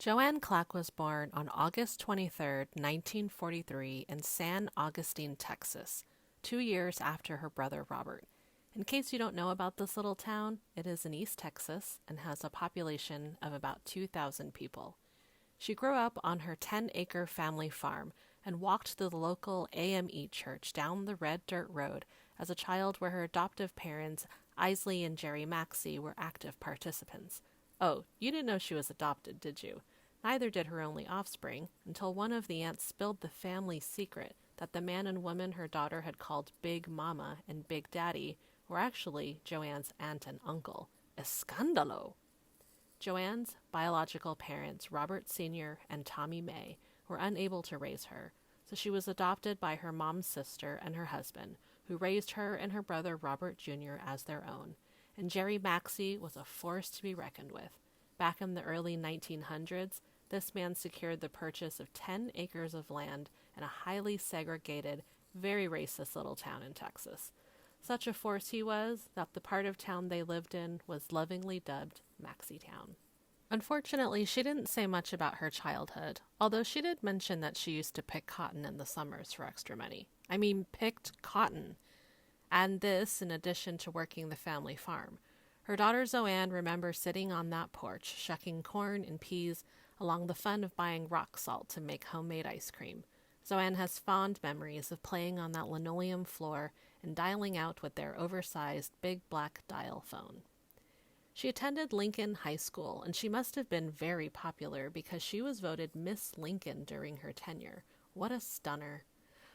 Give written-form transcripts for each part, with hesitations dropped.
Joe Ann Clack was born on August 23, 1943, in San Augustine, Texas, 2 years after her brother Robert. In case you don't know about this little town, it is in East Texas and has a population of about 2,000 people. She grew up on her 10-acre family farm and walked to the local AME church down the red dirt road as a child where her adoptive parents, Isley and Jerry Maxey, were active participants. Oh, you didn't know she was adopted, did you? Neither did her only offspring, until one of the aunts spilled the family secret that the man and woman her daughter had called Big Mama and Big Daddy were actually Joanne's aunt and uncle. Escandalo! Joanne's biological parents, Robert Sr. and Tommy May, were unable to raise her, so she was adopted by her mom's sister and her husband, who raised her and her brother Robert Jr. as their own. And Jerry Maxey was a force to be reckoned with. Back in the early 1900s, this man secured the purchase of 10 acres of land in a highly segregated, very racist little town in Texas. Such a force he was that the part of town they lived in was lovingly dubbed Maxeytown. Unfortunately, she didn't say much about her childhood, although she did mention that she used to pick cotton in the summers for extra money. I mean, picked cotton. And this in addition to working the family farm. Her daughter Zoanne remembers sitting on that porch, shucking corn and peas, along the fun of buying rock salt to make homemade ice cream. Zoanne has fond memories of playing on that linoleum floor and dialing out with their oversized big black dial phone. She attended Lincoln High School, and she must have been very popular because she was voted Miss Lincoln during her tenure. What a stunner.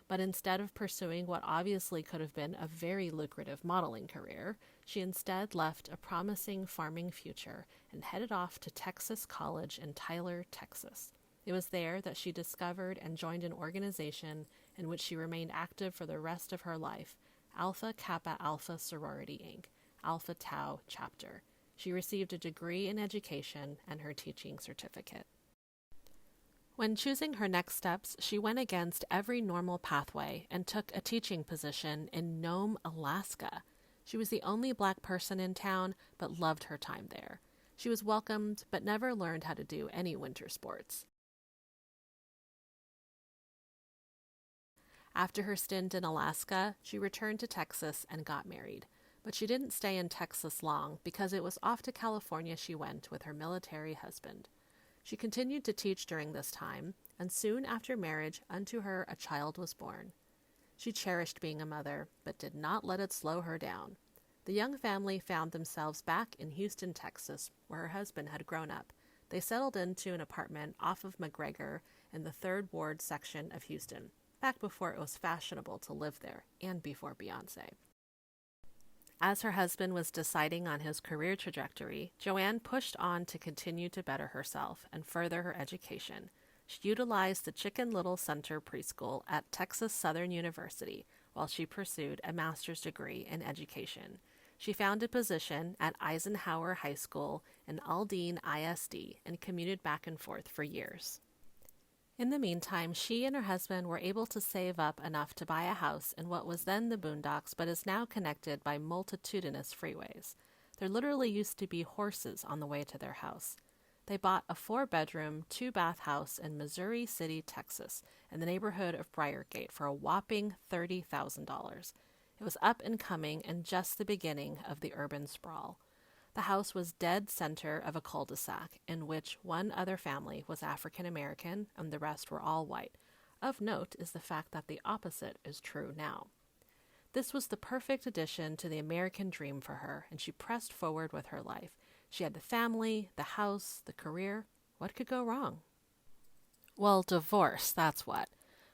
But instead of pursuing what obviously could have been a very lucrative modeling career, she instead left a promising farming future and headed off to Texas College in Tyler, Texas. It was there that she discovered and joined an organization in which she remained active for the rest of her life, Alpha Kappa Alpha Sorority Inc., Alpha Tau Chapter. She received a degree in education and her teaching certificate. When choosing her next steps, she went against every normal pathway and took a teaching position in Nome, Alaska. She was the only black person in town, but loved her time there. She was welcomed, but never learned how to do any winter sports. After her stint in Alaska, she returned to Texas and got married. But she didn't stay in Texas long because it was off to California she went with her military husband. She continued to teach during this time, and soon after marriage, unto her a child was born. She cherished being a mother, but did not let it slow her down. The young family found themselves back in Houston, Texas, where her husband had grown up. They settled into an apartment off of McGregor in the 3rd Ward section of Houston, back before it was fashionable to live there, and before Beyoncé. As her husband was deciding on his career trajectory, Joanne pushed on to continue to better herself and further her education. She utilized the Chicken Little Center preschool at Texas Southern University while she pursued a master's degree in education. She found a position at Eisenhower High School in Aldine ISD and commuted back and forth for years. In the meantime, she and her husband were able to save up enough to buy a house in what was then the boondocks but is now connected by multitudinous freeways. There literally used to be horses on the way to their house. They bought a 4-bedroom, 2-bath house in Missouri City, Texas, in the neighborhood of Briargate for a whopping $30,000. It was up and coming and just the beginning of the urban sprawl. The house was dead center of a cul-de-sac in which one other family was African American and the rest were all white. Of note is the fact that the opposite is true now. This was the perfect addition to the American dream for her, and she pressed forward with her life. She had the family, the house, the career. What could go wrong? Well, divorce, that's what.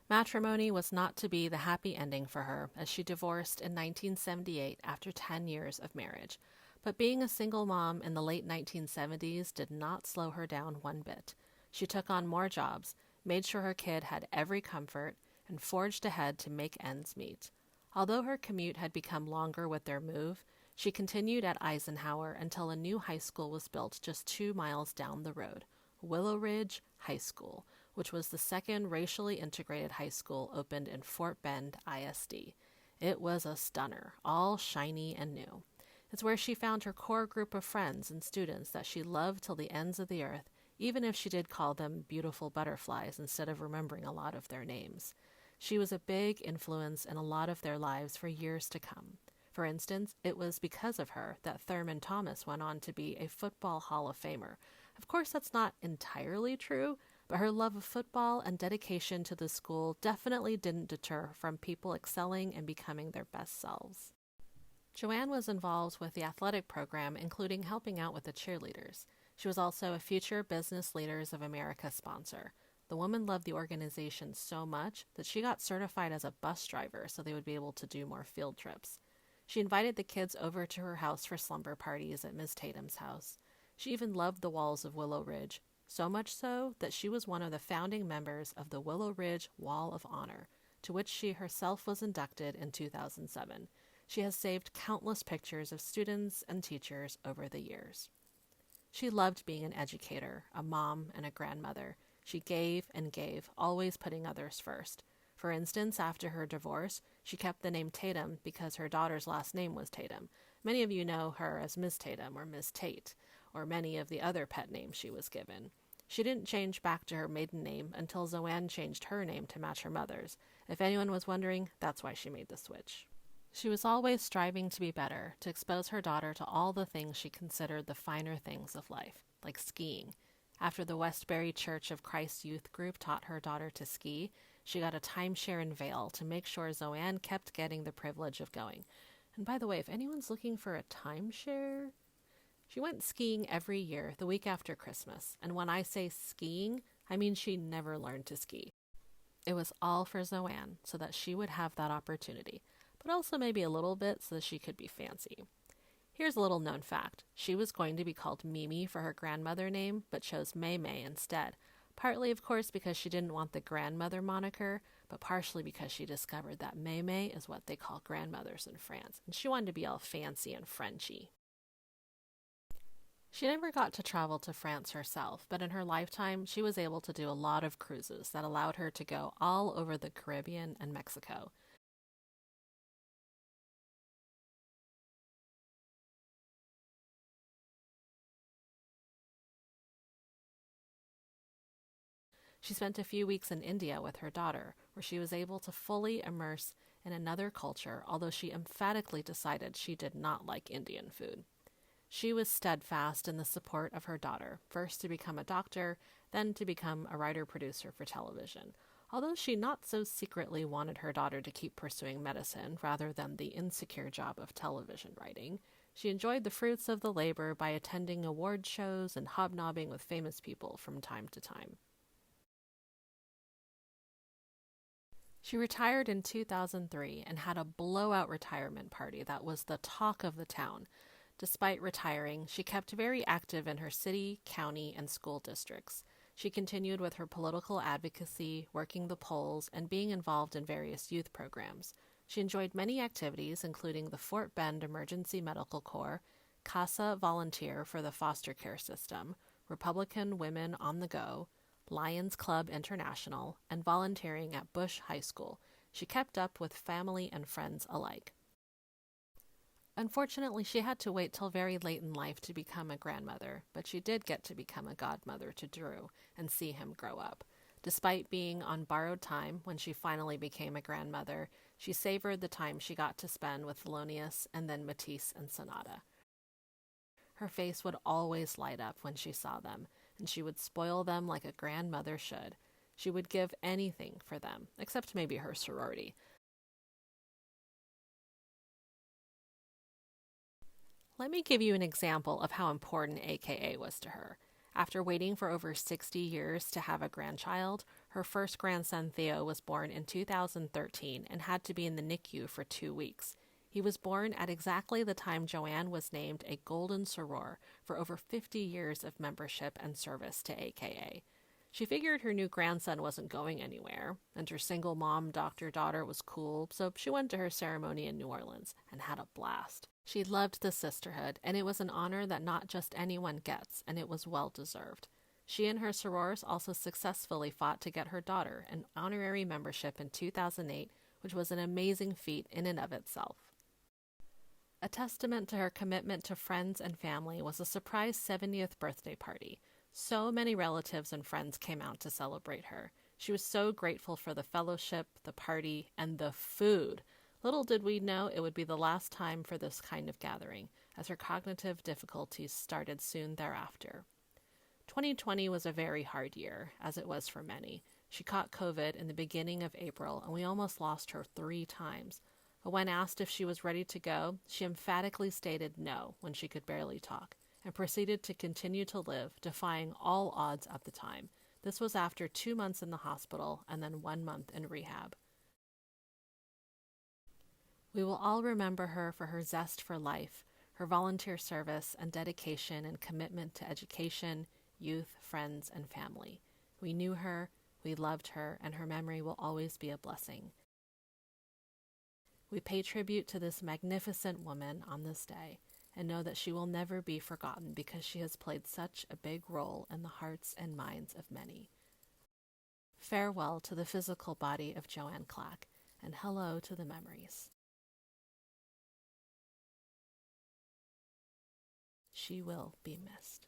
Matrimony was not to be the happy ending for her, as she divorced in 1978 after 10 years of marriage. But being a single mom in the late 1970s did not slow her down one bit. She took on more jobs, made sure her kid had every comfort, and forged ahead to make ends meet. Although her commute had become longer with their move, she continued at Eisenhower until a new high school was built just 2 miles down the road, Willow Ridge High School, which was the second racially integrated high school opened in Fort Bend ISD. It was a stunner, all shiny and new. It's where she found her core group of friends and students that she loved till the ends of the earth, even if she did call them beautiful butterflies instead of remembering a lot of their names. She was a big influence in a lot of their lives for years to come. For instance, it was because of her that Thurman Thomas went on to be a football Hall of Famer. Of course, that's not entirely true, but her love of football and dedication to the school definitely didn't deter from people excelling and becoming their best selves. Joanne was involved with the athletic program, including helping out with the cheerleaders. She was also a Future Business Leaders of America sponsor. The woman loved the organization so much that she got certified as a bus driver so they would be able to do more field trips. She invited the kids over to her house for slumber parties at Miss Tatum's house. She even loved the walls of Willow Ridge, so much so that she was one of the founding members of the Willow Ridge Wall of Honor, to which she herself was inducted in 2007. She has saved countless pictures of students and teachers over the years. She loved being an educator, a mom, and a grandmother. She gave and gave, always putting others first. For instance, after her divorce, she kept the name Tatum because her daughter's last name was Tatum. Many of you know her as Miss Tatum or Miss Tate, or many of the other pet names she was given. She didn't change back to her maiden name until Joanne changed her name to match her mother's. If anyone was wondering, that's why she made the switch. She was always striving to be better, to expose her daughter to all the things she considered the finer things of life, like skiing. After the Westbury Church of Christ youth group taught her daughter to ski, she got a timeshare in Vail to make sure Joanne kept getting the privilege of going. And by the way, if anyone's looking for a timeshare, she went skiing every year the week after Christmas. And when I say skiing, I mean she never learned to ski. It was all for Joanne so that she would have that opportunity, but also maybe a little bit so that she could be fancy. Here's a little known fact. She was going to be called Mimi for her grandmother name, but chose May May instead. Partly, of course, because she didn't want the grandmother moniker, but partially because she discovered that May May is what they call grandmothers in France, and she wanted to be all fancy and Frenchy. She never got to travel to France herself, but in her lifetime, she was able to do a lot of cruises that allowed her to go all over the Caribbean and Mexico. She spent a few weeks in India with her daughter, where she was able to fully immerse in another culture, although she emphatically decided she did not like Indian food. She was steadfast in the support of her daughter, first to become a doctor, then to become a writer-producer for television, although she not so secretly wanted her daughter to keep pursuing medicine rather than the insecure job of television writing. She enjoyed the fruits of the labor by attending award shows and hobnobbing with famous people from time to time. She retired in 2003 and had a blowout retirement party that was the talk of the town. Despite retiring, she kept very active in her city, county, and school districts. She continued with her political advocacy, working the polls, and being involved in various youth programs. She enjoyed many activities, including the Fort Bend Emergency Medical Corps, CASA Volunteer for the foster care system, Republican Women on the Go, Lions Club International, and volunteering at Bush High School. She kept up with family and friends alike. Unfortunately, she had to wait till very late in life to become a grandmother, but she did get to become a godmother to Drew and see him grow up. Despite being on borrowed time when she finally became a grandmother, she savored the time she got to spend with Thelonious and then Matisse and Sonata. Her face would always light up when she saw them, and she would spoil them like a grandmother should. She would give anything for them, except maybe her sorority. Let me give you an example of how important AKA was to her. After waiting for over 60 years to have a grandchild, her first grandson Theo was born in 2013 and had to be in the NICU for 2 weeks. He was born at exactly the time Joanne was named a Golden Soror for over 50 years of membership and service to AKA. She figured her new grandson wasn't going anywhere, and her single mom doctor-daughter was cool, so she went to her ceremony in New Orleans and had a blast. She loved the sisterhood, and it was an honor that not just anyone gets, and it was well-deserved. She and her sorors also successfully fought to get her daughter an honorary membership in 2008, which was an amazing feat in and of itself. A testament to her commitment to friends and family was a surprise 70th birthday party. So many relatives and friends came out to celebrate her. She was so grateful for the fellowship, the party, and the food. Little did we know it would be the last time for this kind of gathering, as her cognitive difficulties started soon thereafter. 2020 was a very hard year, as it was for many. She caught COVID in the beginning of April, and we almost lost her 3 times. But when asked if she was ready to go, she emphatically stated no when she could barely talk, and proceeded to continue to live, defying all odds at the time. This was after 2 months in the hospital and then 1 month in rehab. We will all remember her for her zest for life, her volunteer service and dedication and commitment to education, youth, friends, and family. We knew her, we loved her, and her memory will always be a blessing. We pay tribute to this magnificent woman on this day and know that she will never be forgotten because she has played such a big role in the hearts and minds of many. Farewell to the physical body of Joe Ann Clack, and hello to the memories. She will be missed.